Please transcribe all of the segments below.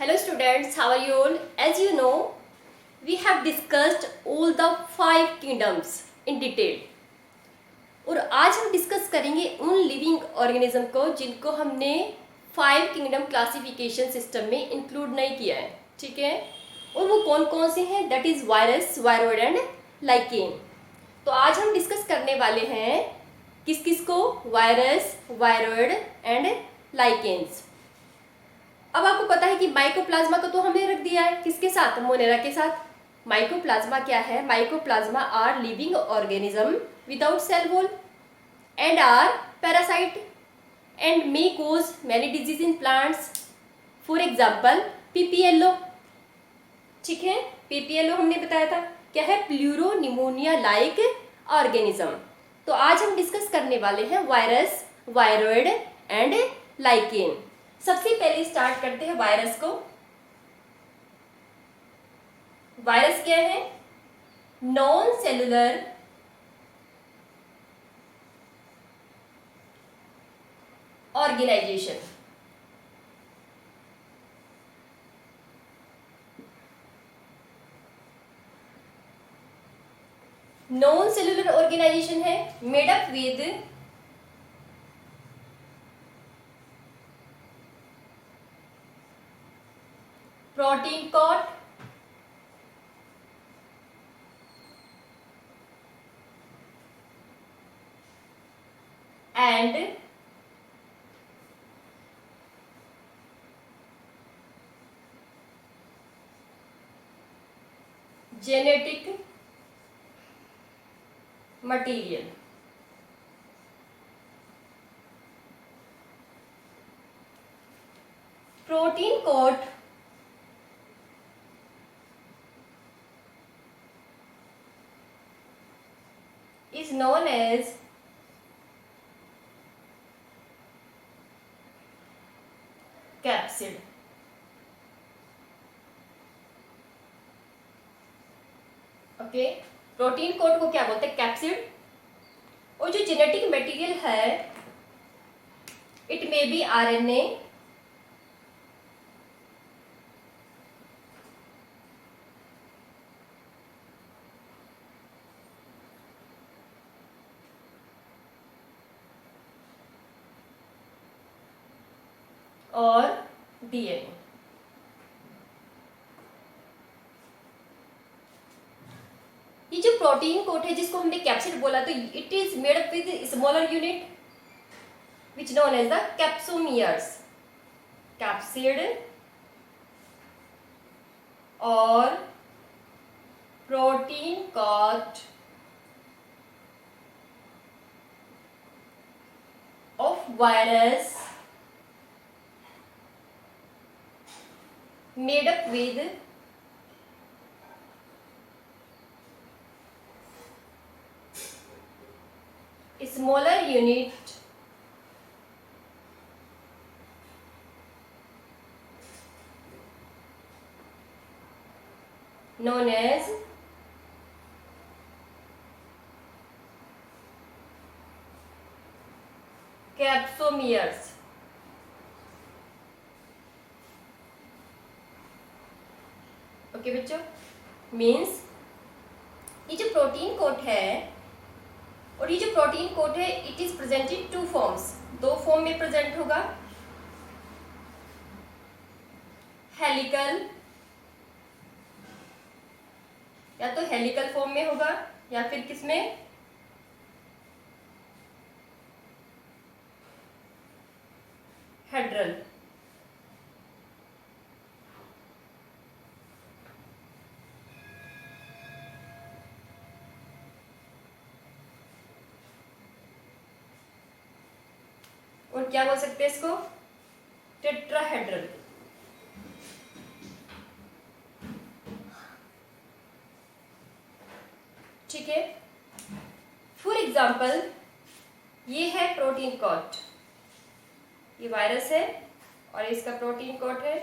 Hello students, how are you all? As you know, we have discussed all the 5 kingdoms in detail. और आज हम discuss करेंगे उन living organism को जिनको हमने 5 किंगडम क्लासिफिकेशन सिस्टम में इंक्लूड नहीं किया है, ठीक है। और वो कौन कौन से हैं? That is virus, viroid and lichen. तो आज हम डिस्कस करने वाले हैं किस किस को? Virus, viroid and lichens. अब आपको पता है कि माइकोप्लाज्मा को तो हमने रख दिया है किसके साथ? मोनेरा के साथ। माइकोप्लाज्मा क्या है? Mycoplasma are living organism without cell wall and are parasite and may cause many disease in plants. For example PPLO, ठीक है। पीपीएलओ हमने बताया था क्या है? Pleuropneumonia like organism. तो आज हम डिस्कस करने वाले हैं वायरस, वायरोइड एंड लाइकेन। सबसे पहले स्टार्ट करते हैं वायरस को। वायरस क्या है? Non cellular organization. Non cellular organization है made up with protein coat and genetic material. Protein coat is known as capsid। Okay, protein code को क्या बोलते हैं? कैप्सिड। और जो जेनेटिक मटेरियल है इट मे बी आरएनए, और डीएनए। ये जो प्रोटीन कोट है जिसको हमने कैप्सिड बोला, तो it is made up with smaller unit which known as the capsomeres. Capsid और protein coat of virus made up with smaller unit known as capsomeres। Okay बच्चों, मीन्स ये जो प्रोटीन कोट है और ये जो प्रोटीन कोट है it is present in 2 forms. 2 form में प्रेजेंट होगा। हेलिकल, या तो हेलिकल फॉर्म में होगा या फिर किसमें? हेड्रल। और क्या बोल सकते हैं इसको? टेट्राहेड्रल। ठीक है। फॉर एग्जाम्पल ये है प्रोटीन कोट, ये वायरस है और इसका प्रोटीन कोट है,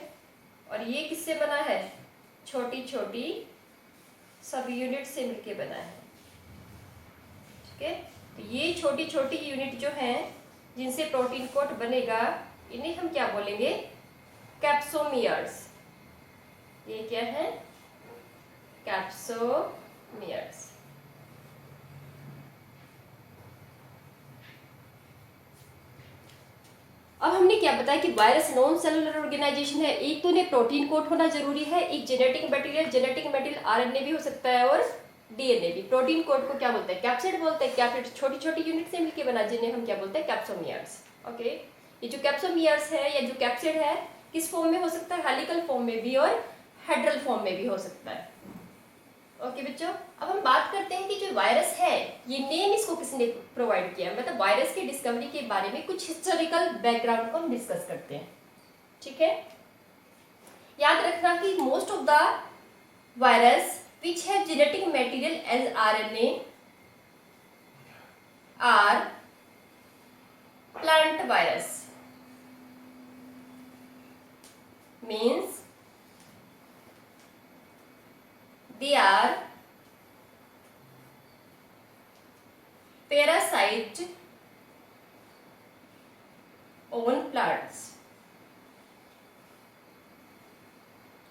और ये किससे बना है? छोटी छोटी सब यूनिट से मिलके बना है, ठीक है। तो ये छोटी छोटी यूनिट जो हैं जिनसे प्रोटीन कोट बनेगा इन्हें हम क्या बोलेंगे? कैप्सोमियर्स। ये क्या है? कैप्सोमियर्स। अब हमने क्या बताया कि वायरस नॉन सेलुलर ऑर्गेनाइजेशन है। एक तो उन्हें प्रोटीन कोड होना जरूरी है, एक जेनेटिक मटेरियल आरएनए भी हो सकता है और डीएनए भी। प्रोटीन कोड को क्या बोलते हैं? कैप्सिड बोलते हैं। कैप्सिड छोटी छोटी यूनिट से मिलकर बना, जिन्हें हम क्या बोलते हैं? कैप्सोमियर्स। ओके, ये जो कैप्सोमियर्स है या जो कैप्सिड है किस फॉर्म में हो सकता है? हेलिकल फॉर्म में भी और हेड्रल फॉर्म में भी हो सकता है। ओके बच्चों, अब हम बात करते हैं कि जो वायरस है ये नेम इसको किसने प्रोवाइड किया, मतलब वायरस की डिस्कवरी के बारे में कुछ हिस्टोरिकल बैकग्राउंड को हम डिस्कस करते हैं। ठीक है, याद रखना कि most of the virus which have genetic material as RNA are plant virus, means they are parasite on plants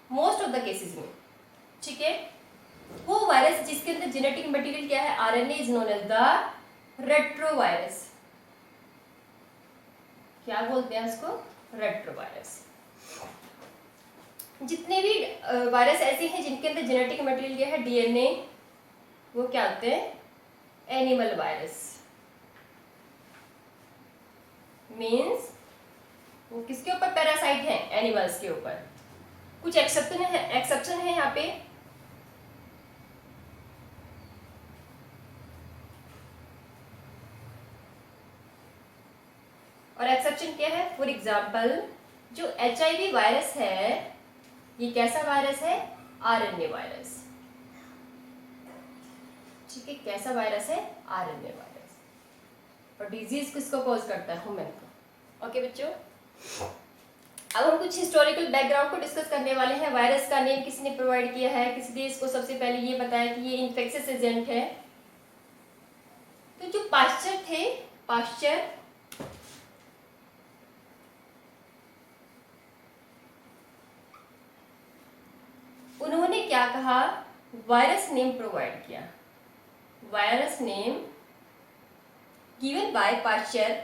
most of the cases में। ठीक है, वो वायरस जिसके अंदर जेनेटिक मटेरियल क्या है? RNA, is known as the retrovirus. क्या बोलते हैं इसको? रेट्रोवायरस। जितने भी वायरस ऐसे हैं जिनके अंदर जेनेटिक मटेरियल क्या है? डीएनए, वो क्या होते हैं? Animal virus. मीन्स वो किसके ऊपर पैरासाइट है? एनिमल्स के ऊपर। कुछ एक्सेप्शन है यहाँ पे। और एक्सेप्शन क्या है? फॉर एग्जाम्पल जो HIV वायरस है ये कैसा वायरस है? RNA virus. ठीक है, कैसा वायरस है? RNA virus. और डिजीज किसको कॉज करता है? ह्यूमन को। ओके बच्चों, अब हम कुछ हिस्टोरिकल बैकग्राउंड को डिस्कस करने वाले हैं। वायरस का नेम किसने प्रोवाइड किया है? किस देश को सबसे पहले ये बताया कि ये इन्फेक्शियस एजेंट है? तो जो पाश्चर थे, पाश्चर उन्होंने क्या कहा? वायरस नेम प्रोवाइड किया। Virus name given by Pasteur,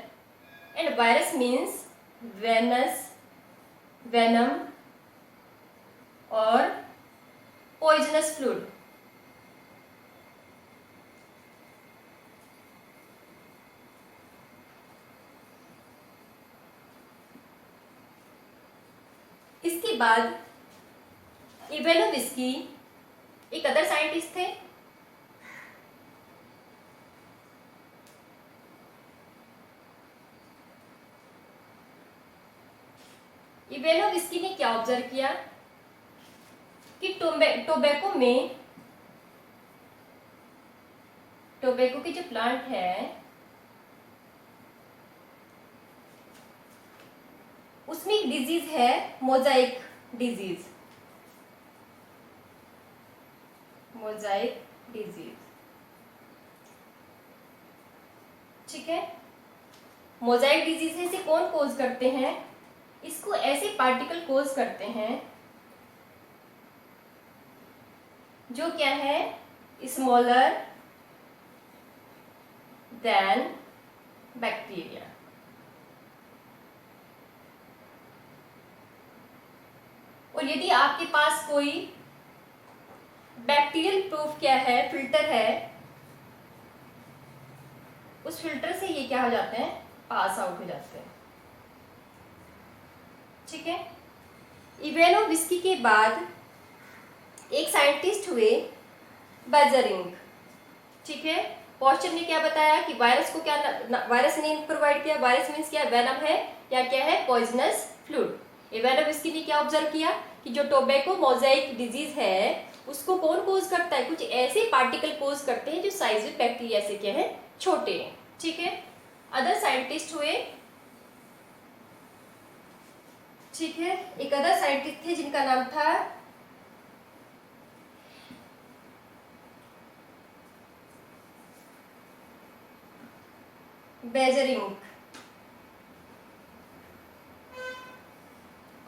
and virus means venom और पॉइजनस फ्लूइड। इसके बाद इवेनोविस्की एक अदर साइंटिस्ट थे। इवेनोविस्की ने क्या ऑब्जर्व किया कि टोबैको की जो प्लांट है उसमें एक डिजीज है, मोजाइक डिजीज। मोजाइक डिजीज, ठीक है। मोजाइक डिजीज है, इसे कौन कोज करते हैं? इसको ऐसे पार्टिकल कोज करते हैं जो क्या है? Smaller than bacteria. और यदि आपके पास कोई बैक्टीरियल प्रूफ क्या है, फिल्टर है, उस फिल्टर से ये क्या हो जाते हैं? पास आउट हो जाते हैं। ठीक है। इवेनोविस्की के बाद एक साइंटिस्ट हुए बेजरिंग। ठीक है। पॉस्चर ने क्या बताया कि वायरस को क्या वायरस ने प्रोवाइड किया? वायरस मीन्स क्या? वेनम है या क्या है? Poisonous fluid. इवेनोविस्की ने क्या ऑब्जर्व किया कि जो टोबैको मोजाइक डिजीज है उसको कौन कोज करता है? कुछ ऐसे पार्टिकल कोज करते हैं जो साइज में बैक्टीरिया से क्या है? छोटे हैं। ठीक है। अदर साइंटिस्ट हुए, ठीक है, एक अदर साइंटिस्ट थे जिनका नाम था बेजरिंग।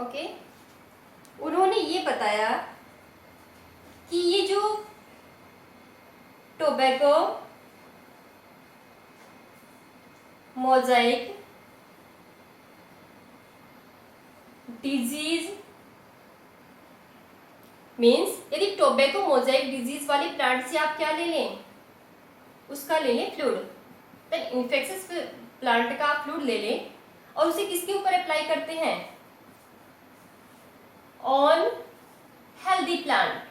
ओके, उन्होंने ये बताया कि ये जो टोबैको मोजाइक डिजीज मीन्स यदि टोबैको मोजाइक डिजीज वाले प्लांट से आप क्या ले लें, उसका ले लें फ्लूइड, तो इन्फेक्शियस प्लांट का आप फ्लूइड ले लें और उसे किसके ऊपर अप्लाई करते हैं, on healthy plant.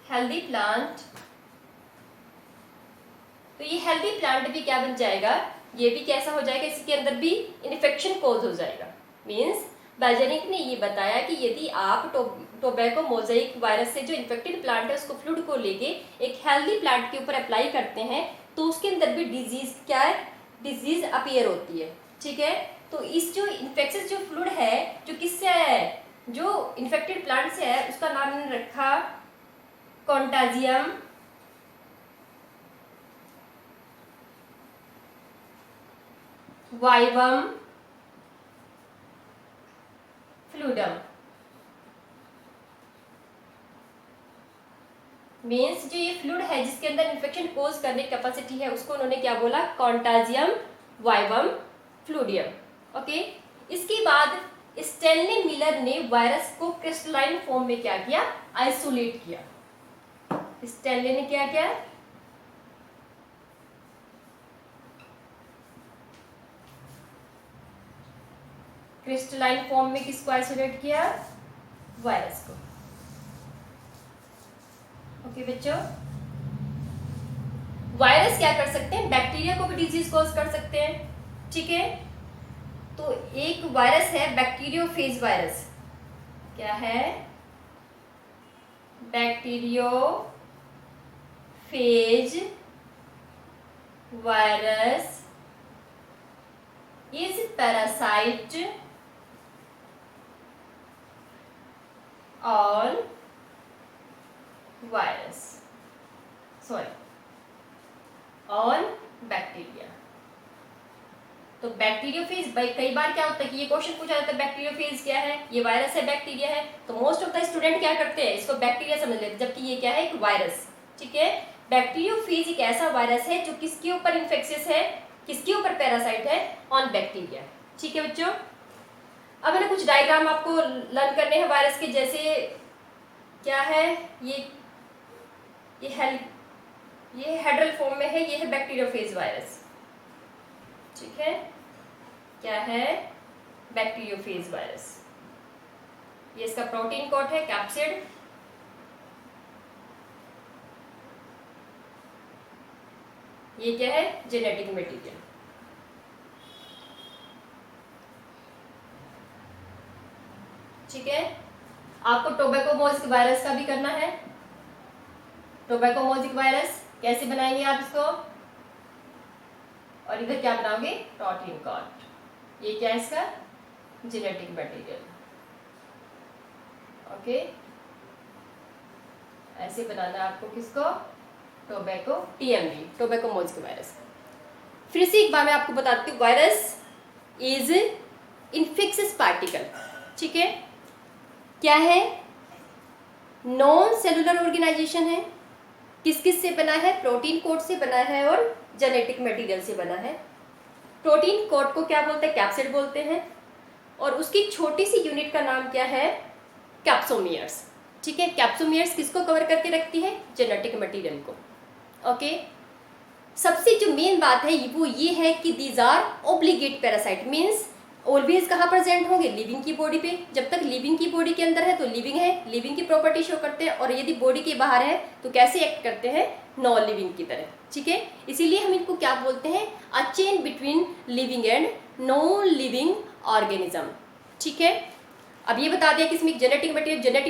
Healthy plant, तो ये हेल्दी प्लांट भी क्या बन जाएगा, ये भी कैसा हो जाएगा, इसके अंदर भी इन्फेक्शन कॉज हो जाएगा। मीन्स बाइजेनिक ने ये बताया कि यदि आप टोबैको मोजाइक वायरस से जो इन्फेक्टेड प्लांट है उसको फ्लूइड को लेके एक हेल्दी प्लांट के ऊपर अप्लाई करते हैं तो उसके अंदर भी डिजीज क्या है, डिजीज अपीयर होती है। ठीक है, तो इस जो इन्फेक्शियस जो फ्लूइड है जो किससे आया है, जो इन्फेक्टेड प्लांट से है, उसका नाम मैंने रखा कॉन्टाजियम वाइवम फ्लूइडम। मीन्स जो ये फ्लूइड है जिसके अंदर इन्फेक्शन कोज करने की कैपेसिटी है उसको उन्होंने क्या बोला, कॉन्टाजियम वाइवम फ्लूइडियम। ओके, इसके बाद स्टैनली मिलर ने वायरस को क्रिस्टलाइन फॉर्म में क्या किया, आइसोलेट किया। स्टैनली ने क्या किया, क्रिस्टलाइन फॉर्म में किसको आइसोलेट किया, वायरस को। ओके बच्चों, वायरस क्या कर सकते हैं, बैक्टीरिया को भी डिजीज कॉज कर सकते हैं। ठीक है, तो एक वायरस है बैक्टीरियोफेज वायरस, क्या है, bacteriophage virus is parasite on virus, sorry on bacteria. तो बैक्टीरियोफेज, कई बार क्या होता है कि ये क्वेश्चन पूछा जाता है बैक्टीरियोफेज क्या है, ये वायरस है बैक्टीरिया है, तो मोस्ट ऑफ द स्टूडेंट क्या करते हैं, इसको बैक्टीरिया समझ लेते हैं, जबकि ये क्या है, एक वायरस। ठीक है, बैक्टीरियोफेज एक ऐसा वायरस है जो किसके ऊपर इन्फेक्शियस है, किसके ऊपर पैरासाइट है, ऑन बैक्टीरिया। ठीक है बच्चों, अब मैंने कुछ डायग्राम आपको लर्न करने हैं वायरस के, जैसे क्या है, ये हेड्रल फॉर्म में है, ये है बैक्टीरियोफेज वायरस। ठीक है, क्या है, बैक्टीरियोफेज वायरस, ये इसका प्रोटीन कोड है कैप्सिड। ये क्या है, जेनेटिक मटेरियल। ठीक है, आपको टोबैको मोजाइक वायरस का भी करना है। टोबैको मोजाइक वायरस कैसे बनाएंगे आप इसको, और इधर क्या बनाओगे, प्रोटीन कोड। ये क्या है, इसका जेनेटिक मटेरियल। ओके, ऐसे बनाना है आपको किसको, tobacco TMV, tobacco Mosaic virus. फिर से एक बार मैं आपको बताती हूँ, वायरस इज इन्फेक्शियस पार्टिकल। ठीक है, क्या है, नॉन सेलुलर ऑर्गेनाइजेशन है, किस किस से बना है, प्रोटीन कोड से बना है और जेनेटिक मटेरियल से बना है। प्रोटीन कोड को क्या बोलते हैं, कैप्सिड बोलते हैं, और उसकी छोटी सी यूनिट का नाम क्या है, कैप्सोमियर्स। ठीक है, कैप्सोमियर्स किसको कवर करके रखती है, जेनेटिक मटेरियल को। ओके, सबसे जो मेन बात है वो ये है कि these are obligate parasite, means always कहाँ प्रेजेंट होंगे, लिविंग की बॉडी पे। जब तक लिविंग की बॉडी के अंदर है तो लिविंग है, लिविंग की प्रॉपर्टी शो करते हैं, और यदि बॉडी के बाहर है तो कैसे एक्ट करते हैं, नॉन लिविंग की तरह। ठीक है, इसीलिए हम इनको क्या बोलते हैं, a chain between living and non living organism. ठीक है, अब ये बता दिया कि इसमें जेनेटिक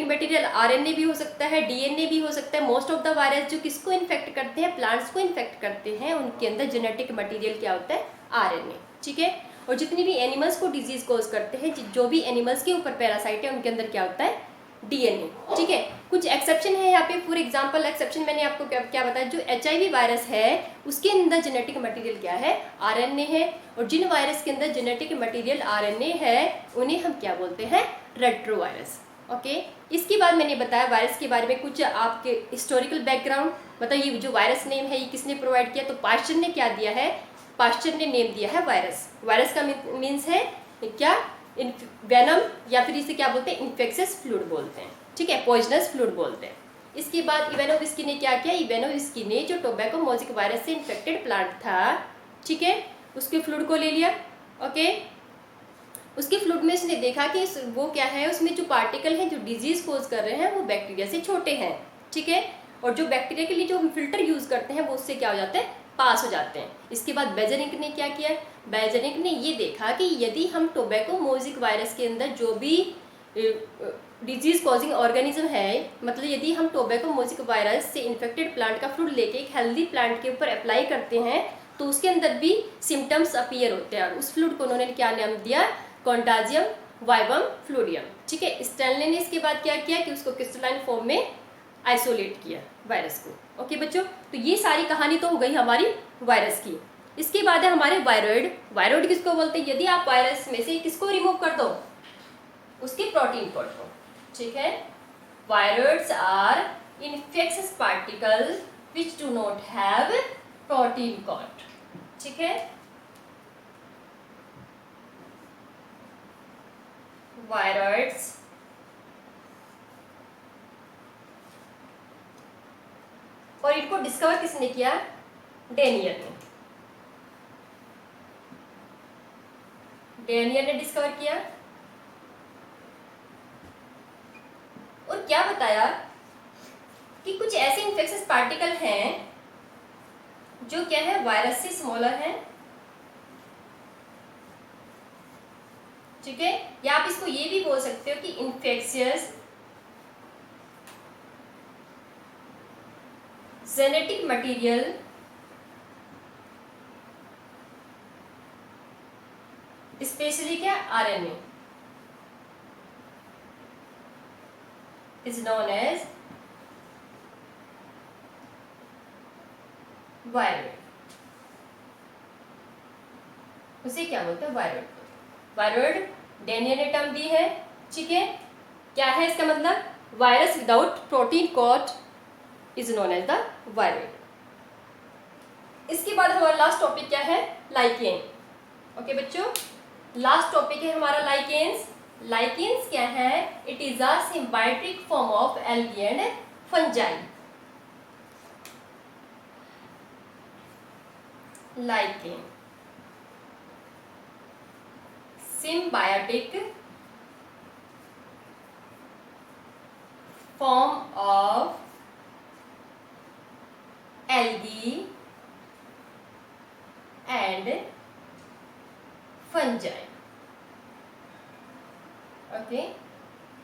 मटेरियल आरएनए भी हो सकता है, डीएनए भी हो सकता है। मोस्ट ऑफ द वायरस जो किसको इन्फेक्ट करते हैं, प्लांट्स को इन्फेक्ट करते हैं, उनके अंदर जेनेटिक मटेरियल क्या होता है, आरएनए। ठीक है, और जितनी भी एनिमल्स को डिजीज कोज करते हैं, जो भी एनिमल्स के ऊपर पैरासाइट है उनके अंदर क्या होता है, डीएनए। ठीक है, कुछ एक्सेप्शन है यहाँ पे। फॉर एग्जांपल एक्सेप्शन मैंने आपको क्या बताया, जो एचआईवी वायरस है उसके अंदर जेनेटिक मटेरियल क्या है, आरएनए है, और जिन वायरस के अंदर जेनेटिक मटेरियल आरएनए है उन्हें हम क्या बोलते हैं, रेट्रोवायरस। ओके, इसके बाद मैंने बताया वायरस के बारे में कुछ आपके हिस्टोरिकल बैकग्राउंड, मतलब ये जो वायरस नेम है ये किसने प्रोवाइड किया, तो पास्चर ने क्या दिया है, पास्चर ने नेम दिया है वायरस। वायरस का मीन्स है क्या, वेनम, या फिर इसे क्या बोलते हैं, इन्फेक्शियस फ्लूइड बोलते हैं। ठीक है, पॉइजनस फ्लूइड बोलते हैं। इसके बाद इवेनोविस्की ने क्या किया, इवेनोविस्की ने जो टोबैको मोज़ेक वायरस से इन्फेक्टेड प्लांट था, ठीक है, उसके फ्लूइड को ले लिया। ओके, उसके फ्लूइड में उसने देखा कि वो क्या है, उसमें जो पार्टिकल हैं जो डिजीज कोज कर रहे हैं वो बैक्टीरिया से छोटे हैं। ठीक है, और जो बैक्टीरिया के लिए जो हम फिल्टर यूज करते हैं वो उससे क्या हो जाते हैं, पास हो जाते हैं। इसके बाद बेजरिंग ने क्या किया, बेजरिंग ने ये देखा कि यदि हम टोबैको मोज़ेक वायरस के अंदर जो भी डिजीज कॉजिंग ऑर्गेनिज्म है, मतलब यदि हम टोबैको मोज़ेक वायरस से इन्फेक्टेड प्लांट का फ्लूइड लेके एक हेल्दी प्लांट के ऊपर अप्लाई करते हैं तो उसके अंदर भी सिम्टम्स अपीयर होते हैं। और उस फ्लूइड को उन्होंने क्या नाम दिया, कॉन्टाजियम वाइबम फ्लूडियम। ठीक है, स्टैनले ने इसके बाद क्या किया कि उसको क्रिस्टलाइन फॉर्म में आइसोलेट किया वायरस को। ओके बच्चों, तो ये सारी कहानी तो हो गई हमारी वायरस की। इसके बाद है हमारे वायरॉइड। वायरॉइड किसको बोलते हैं, यदि आप वायरस में से किसको रिमूव कर दो, उसके प्रोटीन कोड को। ठीक है, viroids are infectious particle which do not have protein code. ठीक है, वायरॉइड्स और इनको डिस्कवर किसने किया, डेनियल ने। डेनियल ने डिस्कवर किया और क्या बताया कि कुछ ऐसे इन्फेक्शियस पार्टिकल हैं जो क्या है, वायरस से स्मॉलर हैं। ठीक है, या आप इसको ये भी बोल सकते हो कि इन्फेक्शियस जेनेटिक मटेरियल स्पेशली क्या, RNA is known as viroid. उसे क्या बोलते हैं, वायरॉइड। वायरॉइड डेनियल ने टर्म दी है। ठीक है, क्या है इसका मतलब, virus without protein code is known as the viroid. इसके बाद हमारा लास्ट टॉपिक क्या है, लाइकेन। ओके बच्चों, लास्ट टॉपिक है हमारा लाइकेन्स। लाइकेन्स क्या है, it is a symbiotic form of algae and fungi. Lichen symbiotic form of algae and fungi. Okay,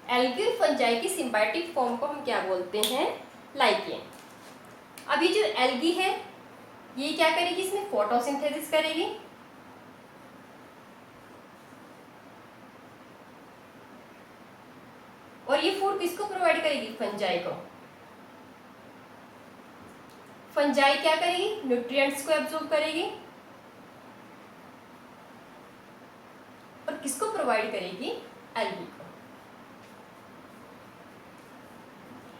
algae और फंजाई की सिम्बायोटिक फॉर्म को हम क्या बोलते हैं, लाइकेन। अब ये जो एल्गी है ये क्या करेगी, इसमें फोटोसिंथेसिस करेगी। और ये फूड किसको प्रोवाइड करेगी, फंजाई को। फंजाई क्या करेगी, न्यूट्रिएंट्स को एब्जॉर्ब करेगी और किसको प्रोवाइड करेगी, एल्गी को।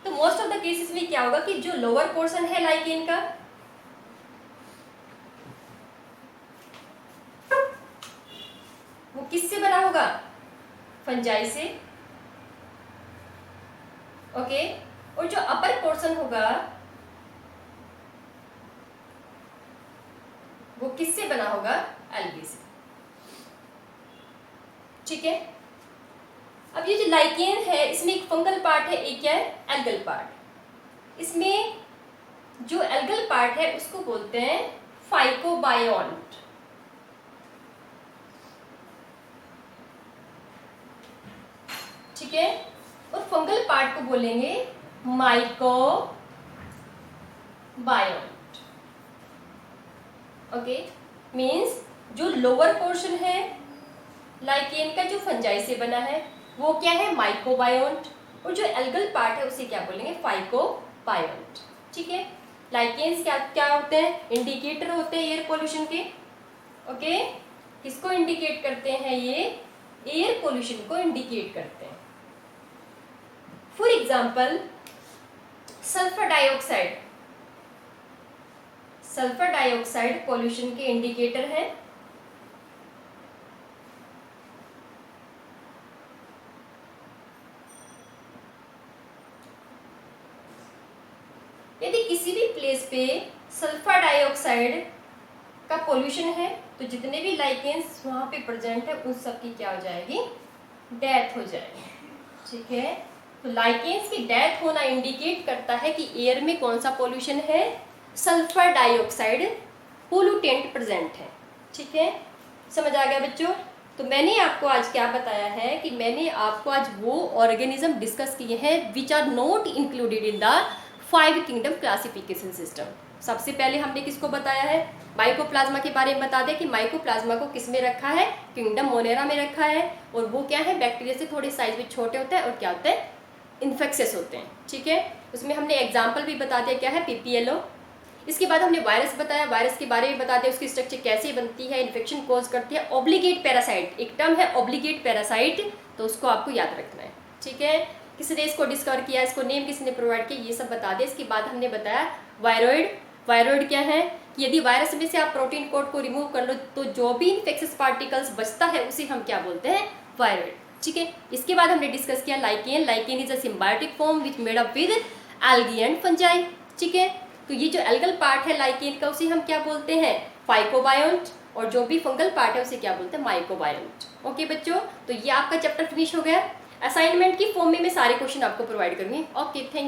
तो मोस्ट ऑफ द केसेस में क्या होगा कि जो लोअर पोर्शन है लाइकेन का, वो किससे बना होगा, फंजाई से। ओके, और जो अपर पोर्शन होगा वो किससे बना होगा, एल्गी से। ठीक है, अब ये जो लाइकेन है इसमें एक फंगल पार्ट है, एक क्या है, एल्गल पार्ट। इसमें जो एल्गल पार्ट है उसको बोलते हैं फाइकोबायोन्ट। ठीक है, और फंगल पार्ट को बोलेंगे माइकोबायोन्ट। ओके, मीन्स जो लोअर पोर्शन है लाइकेन का जो फंजाई से बना है वो क्या है, माइकोबायोन्ट। और जो एल्गल पार्ट है उसे क्या बोलेंगे, फाइकोबायोंट। ठीक है, लाइकेन्स क्या क्या होते हैं, इंडिकेटर होते हैं एयर पोल्यूशन के। ओके, किसको इंडिकेट करते हैं, ये एयर पोल्यूशन को इंडिकेट करते हैं। For example sulphur dioxide, sulphur dioxide pollution के इंडिकेटर है। यदि किसी भी प्लेस पे सल्फर डाइऑक्साइड का पोल्यूशन है तो जितने भी लाइकेंस वहां पे प्रेजेंट है उन सब की क्या हो जाएगी, डेथ हो जाएगी। ठीक है, तो लाइकेंस की डेथ होना इंडिकेट करता है कि एयर में कौन सा पोल्यूशन है, सल्फर डाइऑक्साइड पोल्यूटेंट प्रेजेंट है। ठीक है, समझ आ गया बच्चों। तो मैंने आपको आज क्या बताया है कि मैंने आपको आज वो ऑर्गेनिज्म डिस्कस किए हैं which are not included in the 5 kingdom classification system. सबसे पहले हमने किसको बताया है, माइकोप्लाज्मा के बारे में बता दें कि माइकोप्लाज्मा को किस में रखा है, किंगडम मोनेरा में रखा है, और वो क्या है, बैक्टीरिया से थोड़े साइज में छोटे होते हैं और क्या होते हैं, इन्फेक्शियस होते हैं। ठीक है, उसमें हमने एग्जाम्पल भी बता दिया क्या है, PPLO। इसके बाद हमने वायरस बताया, वायरस के बारे में बता दिया उसकी स्ट्रक्चर कैसे बनती है, इन्फेक्शन कॉज करती है। ऑब्लिगेट पैरासाइट, एक टर्म है ऑब्लिगेट पैरासाइट, तो उसको आपको याद रखना है। ठीक है, किसने इसको डिस्कवर किया, इसको नेम किसने प्रोवाइड किया, ये सब बता दें। इसके बाद हमने बताया वायरॉइड। वायरॉइड क्या है कि यदि वायरस में से आप प्रोटीन कोड को रिमूव कर लो तो जो भी इन्फेक्शियस पार्टिकल्स बचता है उसे हम क्या बोलते हैं, वायरॉइड। ठीक है, इसके बाद हमने डिस्कस किया lichen. Lichen is a symbiotic form which made up with algae and fungi. ठीक है, तो ये जो एल्गल पार्ट है लाइकेन का उसे हम क्या बोलते हैं, फाइकोबायोंट, और जो भी फंगल पार्ट है उसे क्या बोलते हैं, माइकोबायोंट। ओके बच्चों, तो ये आपका चैप्टर फिनिश हो गया। असाइनमेंट की फॉर्म में मैं सारे क्वेश्चन आपको प्रोवाइड करूंगी। Okay, thank